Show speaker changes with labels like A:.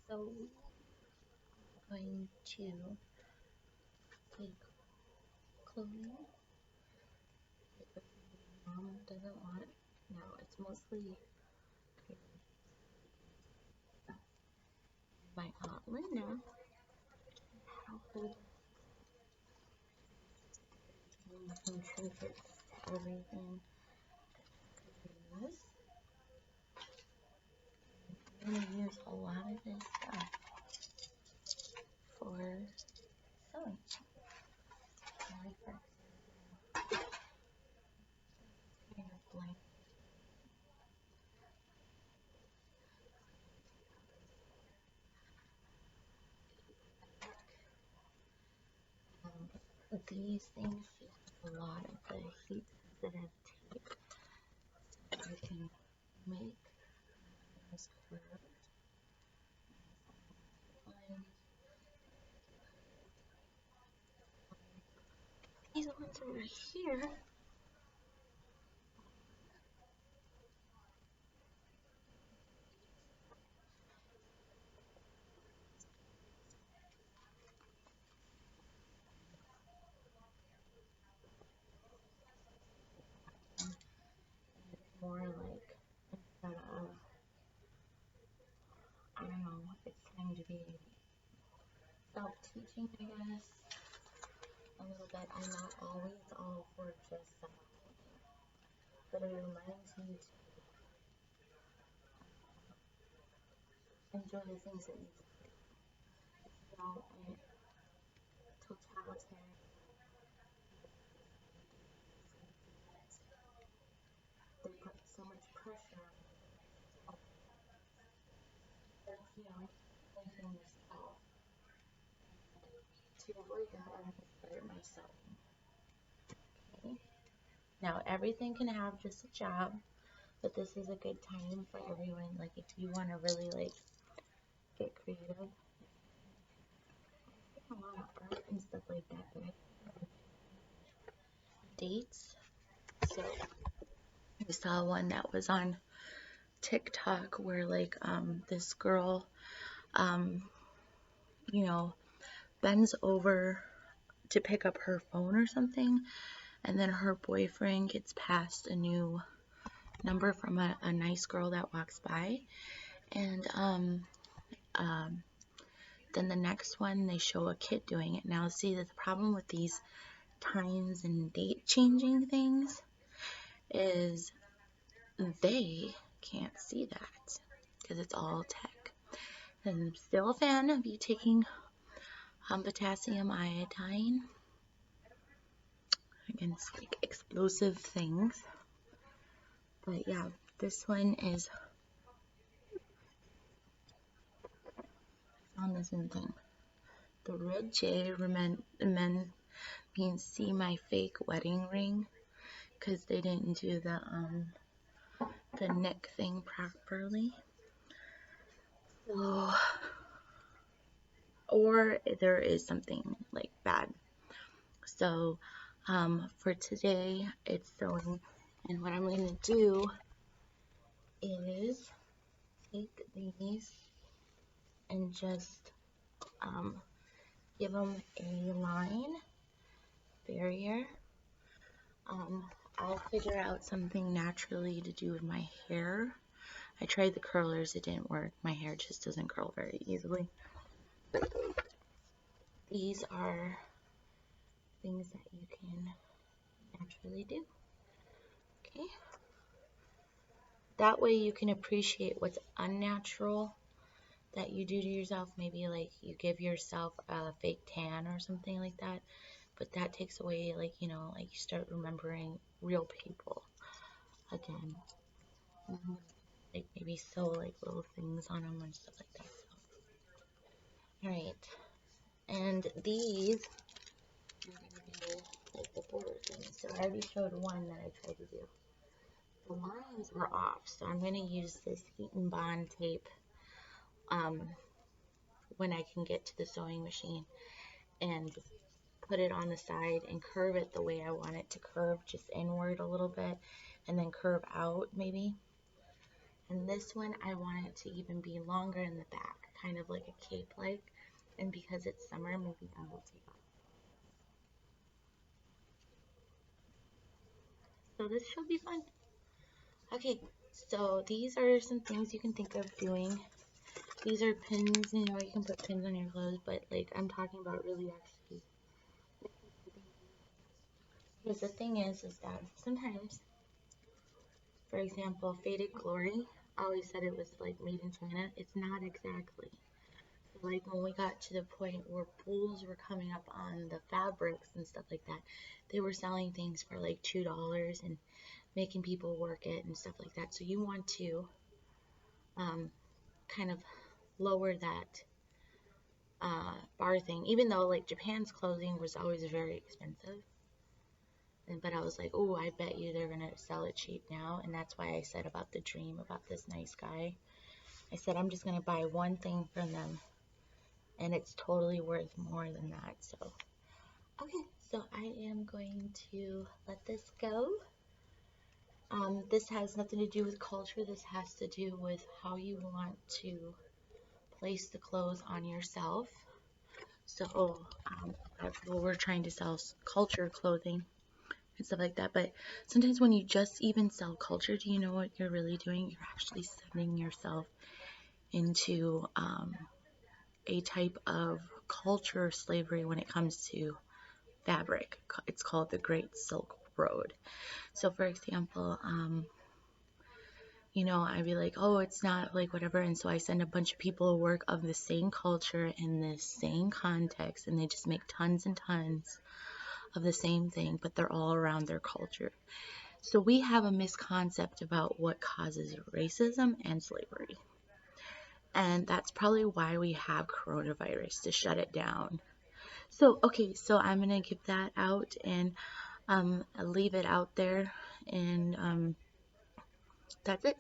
A: So I'm going to take clothing that mom doesn't want. Now it's mostly my Aunt Linda. I'll hold some trinkets, everything. This. I'm going to use a lot of this stuff for sewing. Like for kind of blank. These things have a lot of the heat sensitive tape. You can make this curve. These ones over here. More like instead of, I don't know, it's trying to be self-teaching, I guess, a little bit. I'm not always all for just but it reminds me to enjoy the things that you know in totalitarian. They put so much pressure on, you know, thinking yourself to avoid that and inspire myself. Okay. Now everything can have just a job, but this is a good time for everyone. Like if you want to really like get creative, a lot of art and stuff like that. But dates. So I saw one that was on TikTok where like this girl um you know bends over to pick up her phone or something, and then her boyfriend gets passed a new number from a nice girl that walks by, and um then the next one they show a kid doing it. Now see, the problem with these times and date changing things is they can't see that because it's all tech. And I'm still a fan of you taking potassium iodine against like explosive things. But yeah, this one is, I found this in the thing. The red J means see my fake wedding ring, because they didn't do the neck thing properly. So, or there is something like bad. So for today it's sewing, and what I'm going to do is take these and just give them a line barrier. I'll figure out something naturally to do with my hair. I tried the curlers, it didn't work. My hair just doesn't curl very easily. These are things that you can naturally do. Okay? That way you can appreciate what's unnatural that you do to yourself. Maybe like you give yourself a fake tan or something like that. But that takes away, like, you know, like you start remembering real people again. Like maybe sew like little things on them and stuff like that. So. Alright. And these are going to be like the border things. So I already showed one that I tried to do. The lines were off, so I'm going to use this heat and bond tape when I can get to the sewing machine, and just put it on the side and curve it the way I want it to curve, just inward a little bit and then curve out maybe. And this one, I want it to even be longer in the back, kind of like a cape like. And because it's summer, maybe I will take off. So this should be fun. Okay, so these are some things you can think of doing. These are pins, you know, you can put pins on your clothes, but like I'm talking about really actually. Because the thing is that sometimes, for example, Faded Glory always said it was like made in China. It's not exactly. So like when we got to the point where bulls were coming up on the fabrics and stuff like that, they were selling things for like $2 and making people work it and stuff like that. So you want to kind of lower that bar thing, even though like Japan's clothing was always very expensive. But I was like, oh, I bet you they're gonna sell it cheap now, and that's why I said about the dream about this nice guy. I said I'm just gonna buy one thing from them, and it's totally worth more than that. So, okay, so I am going to let this go. This has nothing to do with culture. This has to do with how you want to place the clothes on yourself. So, well, we're trying to sell culture clothing and stuff like that. But sometimes when you just even sell culture, do you know what you're really doing? You're actually sending yourself into a type of culture slavery when it comes to fabric. It's called the Great Silk Road. So, for example, I'd be like, oh, it's not like whatever. And so I send a bunch of people work of the same culture in the same context, and they just make tons and tons of the same thing, but they're all around their culture. So we have a misconcept about what causes racism and slavery. And that's probably why we have coronavirus, to shut it down. So, okay, so I'm going to give that out and leave it out there. And that's it.